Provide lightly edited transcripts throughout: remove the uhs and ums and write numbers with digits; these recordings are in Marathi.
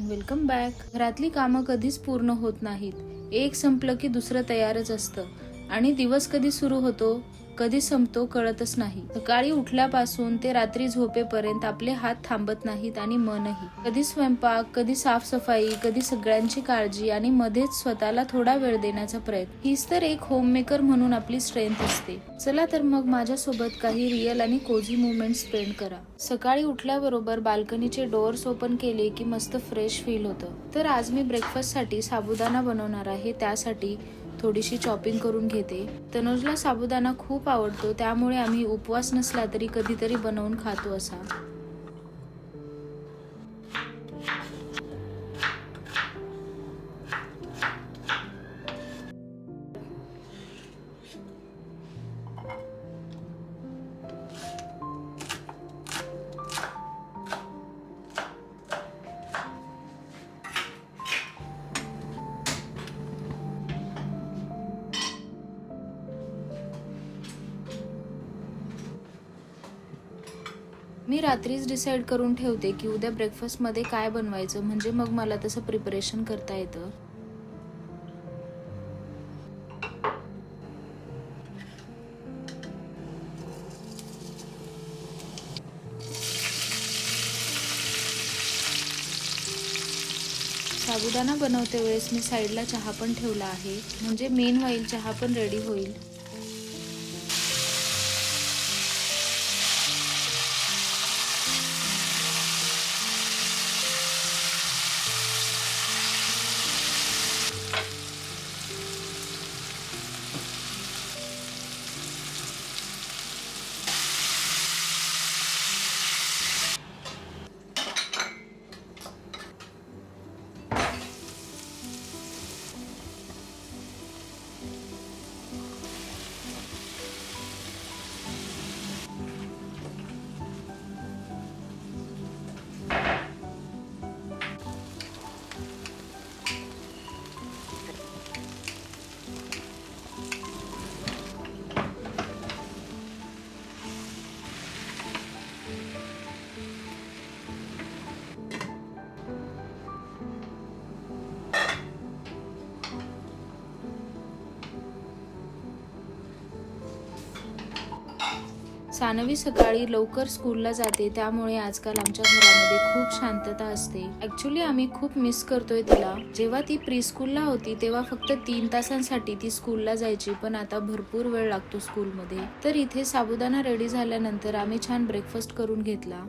Welcome back. घरातली कामं कधीच पूर्ण होत नाहीत. एक संपलं की दुसरं तयारच असतं आणि दिवस कधी सुरू होतो कधी संपतो कळतच नाही. सकाळी उठल्यापासून ते रात्री झोपेपर्यंत आपले हात थांबत नाहीत आणि मनही. कधी स्वयंपाक, कधी साफसफाई, कधी सगळ्यांची काळजी आणि मध्येच स्वतःला थोडा वेळ देण्याचा प्रयत्न. हीच तर एक होममेकर म्हणून आपली स्ट्रेंथ असते. चला तर मग माझ्यासोबत काही रिअल आणि कोझी मुवमेंट स्पेंड करा. सकाळी उठल्याबरोबर बाल्कनीचे डोअर्स ओपन केले की मस्त फ्रेश फील होतं. तर आज मी ब्रेकफास्टसाठी साबुदाणा बनवणार आहे. त्यासाठी थोडीशी चॉपिंग करून घेते. तनुजला साबुदाणा खूप आवडतो, त्यामुळे आम्ही उपवास नसला तरी कधीतरी बनवून खातो असा. मी रात्रीच डिसाईड करून ठेवते की उद्या ब्रेकफास्टमध्ये काय बनवायचं, म्हणजे मग मला तसं प्रिपरेशन करता येतं. साबुदाणा बनवते वेळेस मी साईडला चहा पण ठेवला आहे, म्हणजे मेन व्हाईल चहा पण रेडी होईल. सानवी सकाळी लवकर स्कूलला जाते, त्यामुळे आजकाल आमच्या घरामध्ये खूप शांतता असते. ऍक्च्युली आम्ही खूप मिस करतोय तिला. जेव्हा ती प्री स्कूलला होती तेव्हा फक्त 3 तासांसाठी ती स्कूलला जायची, पण आता भरपूर वेळ लागतो स्कूलमध्ये. तर इथे साबुदाणा रेडी झाल्यानंतर आम्ही छान ब्रेकफास्ट करून घेतला.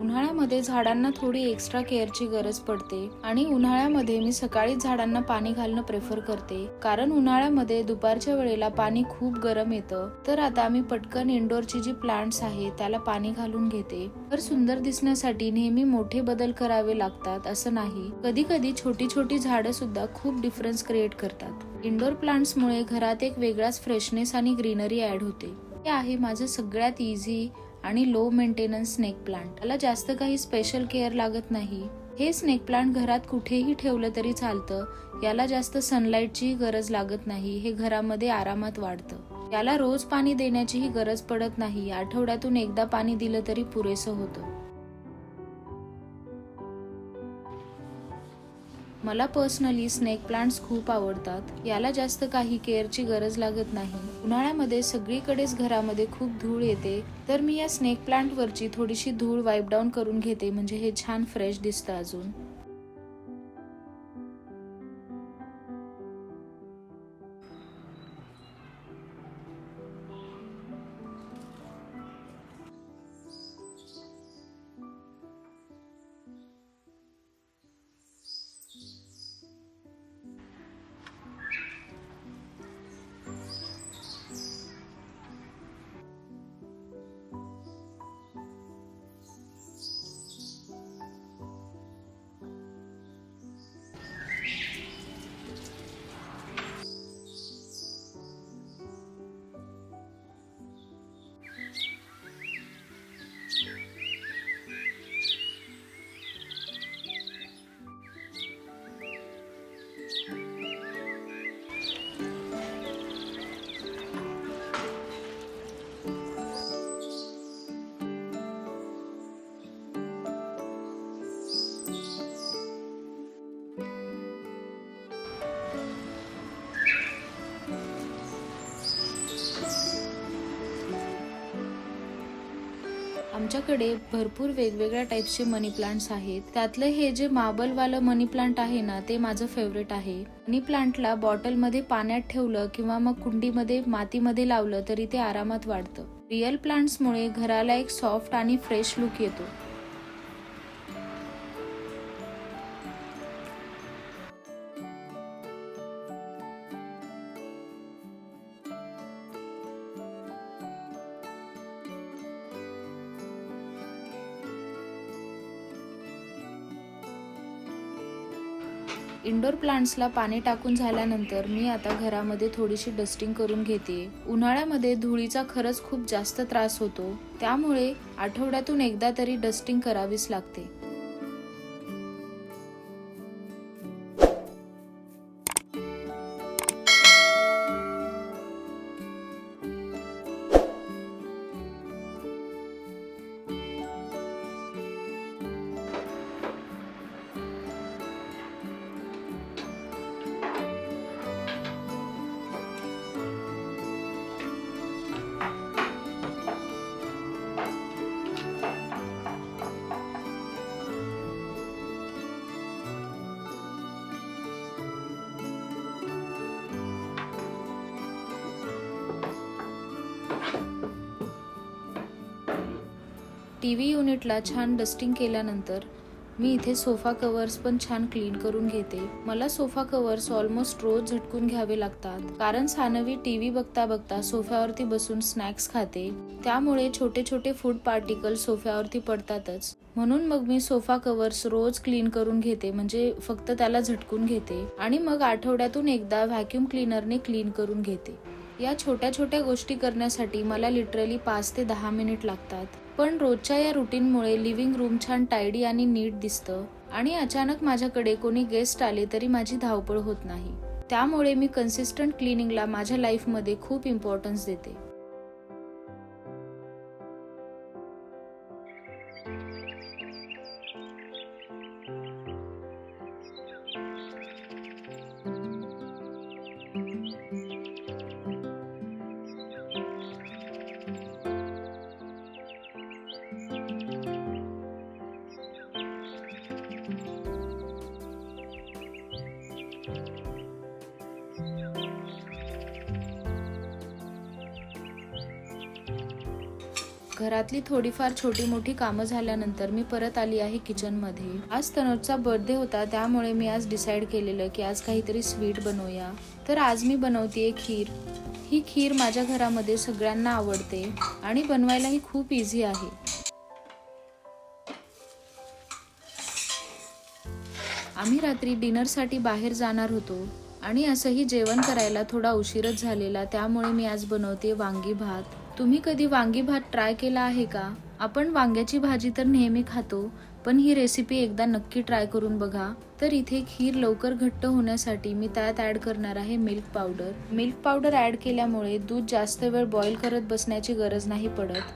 उन्हाळ्यामध्ये झाडांना थोडी एक्स्ट्रा केअरची गरज पडते आणि उन्हाळ्यामध्ये मी सकाळीच झाडांना पाणी घालणं प्रेफर करते, कारण उन्हाळ्यामध्ये दुपारच्या वेळेला पाणी खूप गरम येतं. तर आता मी पटकन इंडोरची जी प्लांट्स आहे त्याला पाणी घालून घेते. तर सुंदर दिसण्यासाठी नेहमी मोठे बदल करावे लागतात असं नाही. कधी कधी छोटी छोटी झाडं सुद्धा खूप डिफरन्स क्रिएट करतात. इंडोर प्लांट्समुळे घरात एक वेगळाच फ्रेशनेस आणि ग्रीनरी ऍड होते. हे आहे माझं सगळ्यात इझी आणि लो मेंटेनन्स स्नेक प्लांट. याला जास्त काही स्पेशल केअर लागत नाही. हे स्नेक प्लांट घरात कुठेही ठेवलं तरी चालतं. याला जास्त सनलाईटची गरज लागत नाही. हे घरामध्ये आरामात वाढतं. याला रोज पाणी देण्याचीही गरज पडत नाही. आठवड्यातून एकदा पाणी दिलं तरी पुरेसं होतं. मला पर्सनली स्नेक प्लांट्स खूप आवडतात. याला जास्त काही केअरची गरज लागत नाही. उन्हाळ्यामध्ये सगळीकडेच घरामध्ये खूप धूळ येते, तर मी या स्नेक प्लांट वरची थोडीशी धूळ वाईप डाऊन करून घेते, म्हणजे हे छान फ्रेश दिसतं अजून. आमच्याकडे भरपूर वेगवेगळ्या टाईपचे मनी प्लांट्स आहेत. त्यातलं हे जे मार्बल वालं मनी प्लांट आहे ना, ते माझं फेवरेट आहे. मनी प्लांटला बॉटलमध्ये पाण्यात ठेवलं किंवा मग कुंडीमध्ये मातीमध्ये लावलं तरी ते आरामात वाढतं. रिअल प्लांट्समुळे घराला एक सॉफ्ट आणि फ्रेश लुक येतो. इंडोर प्लांट्सला पाणी टाकून झाल्यानंतर मी आता घरामध्ये थोडीशी डस्टिंग करून घेते. उन्हाळ्यामध्ये धुळीचा खरंच खूप जास्त त्रास होतो, त्यामुळे आठवड्यातून एकदा तरी डस्टिंग करावीच लागते. टीव्ही युनिटला छान डस्टिंग केल्यानंतर मी इथे सोफा कव्हर्स पण छान क्लीन करून घेते. मला सोफा कव्हर्स ऑलमोस्ट रोज झटकून घ्यावे लागतात, कारण सानवी टीव्ही बघता बघता सोफ्यावरती बसून स्नॅक्स खाते. त्यामुळे छोटे छोटे फूड पार्टिकल सोफ्यावरती पडतातच. म्हणून मग मी सोफा कव्हर्स रोज क्लीन करून घेते, म्हणजे फक्त त्याला झटकून घेते आणि मग आठवड्यातून एकदा व्हॅक्यूम क्लीनरने क्लीन करून घेते. या छोट्या छोट्या गोष्टी करण्यासाठी मला लिटरली 5 ते 10 मिनिट लागतात. पण रोजच्या या रुटीनमुळे लिव्हिंग रूम छान टायडी आणि नीट दिसतं आणि अचानक माझ्याकडे कोणी गेस्ट आले तरी माझी धावपळ होत नाही. त्यामुळे मी कन्सिस्टंट क्लिनिंगला माझ्या लाईफमध्ये खूप इम्पॉर्टन्स देते. घरातली थोडीफार छोटी मोठी कामं झाल्यानंतर मी परत आली आहे किचनमध्ये. आज तनोजचा बर्थडे होता, त्यामुळे मी आज डिसाईड केलेलं की आज काहीतरी स्वीट बनवूया. तर आज मी बनवतेय खीर. ही खीर माझ्या घरामध्ये सगळ्यांना आवडते आणि बनवायलाही खूप इझी आहे. आम्ही रात्री डिनरसाठी बाहेर जाणार होतो आणि असंही जेवण करायला थोडा उशीरच झालेला, त्यामुळे मी आज बनवते वांगी भात. तुम्ही कधी वांगी भात ट्राय केला आहे का? आपण वांग्याची भाजी तर नेहमी खातो, पण ही रेसिपी एकदा नक्की ट्राय करून बघा. तर इथे खीर लवकर घट्ट होण्यासाठी मी त्यात ऍड करणार आहे milk powder. Milk powder add केल्यामुळे दूध जास्त वेळ बॉईल करत बसण्याची गरज नाही पडत.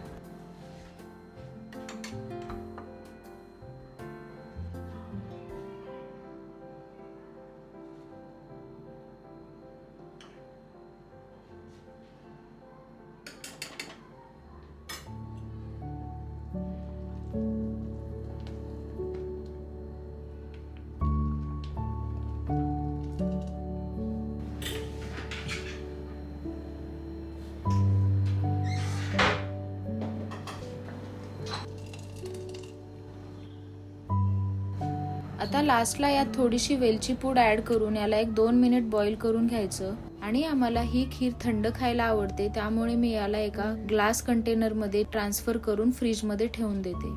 आता लास्टला यात थोडीशी वेलची पूड ऍड करून याला 1-2 मिनिट बॉईल करून घ्यायचं. आणि आम्हाला ही खीर थंड खायला आवडते, त्यामुळे मी याला एका ग्लास कंटेनरमध्ये ट्रान्सफर करून फ्रीजमध्ये ठेवून देते.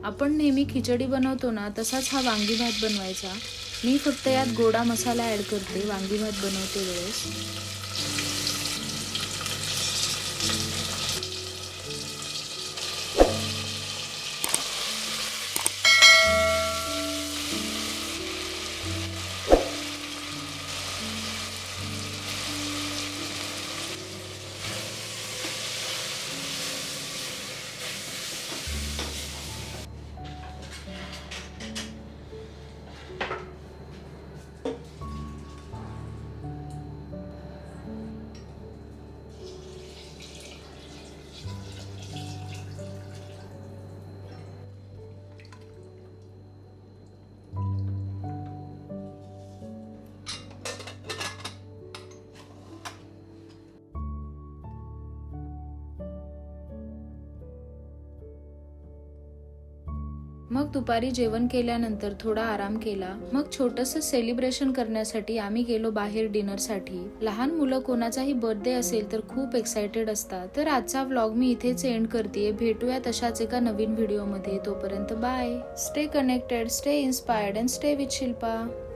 आपण नेहमी खिचडी बनवतो ना, तसाच हा वांगी भात बनवायचा. मी फक्त यात गोडा मसाला ऍड करते वांगी भात बनवते वेळेस. मग दुपारी जेवण केल्यानंतर थोडा आराम केला. मग छोटंसं सेलिब्रेशन करण्यासाठी आम्ही गेलो बाहेर डिनरसाठी. लहान मुलं कोणाचाही बर्थडे असेल तर खूप एक्साइटेड असतात. तर आजचा व्लॉग मी इथेच एंड करते. भेटूया तशाच एका नवीन व्हिडिओ मध्ये. तोपर्यंत bye. Stay connected, stay inspired and stay with Shilpa.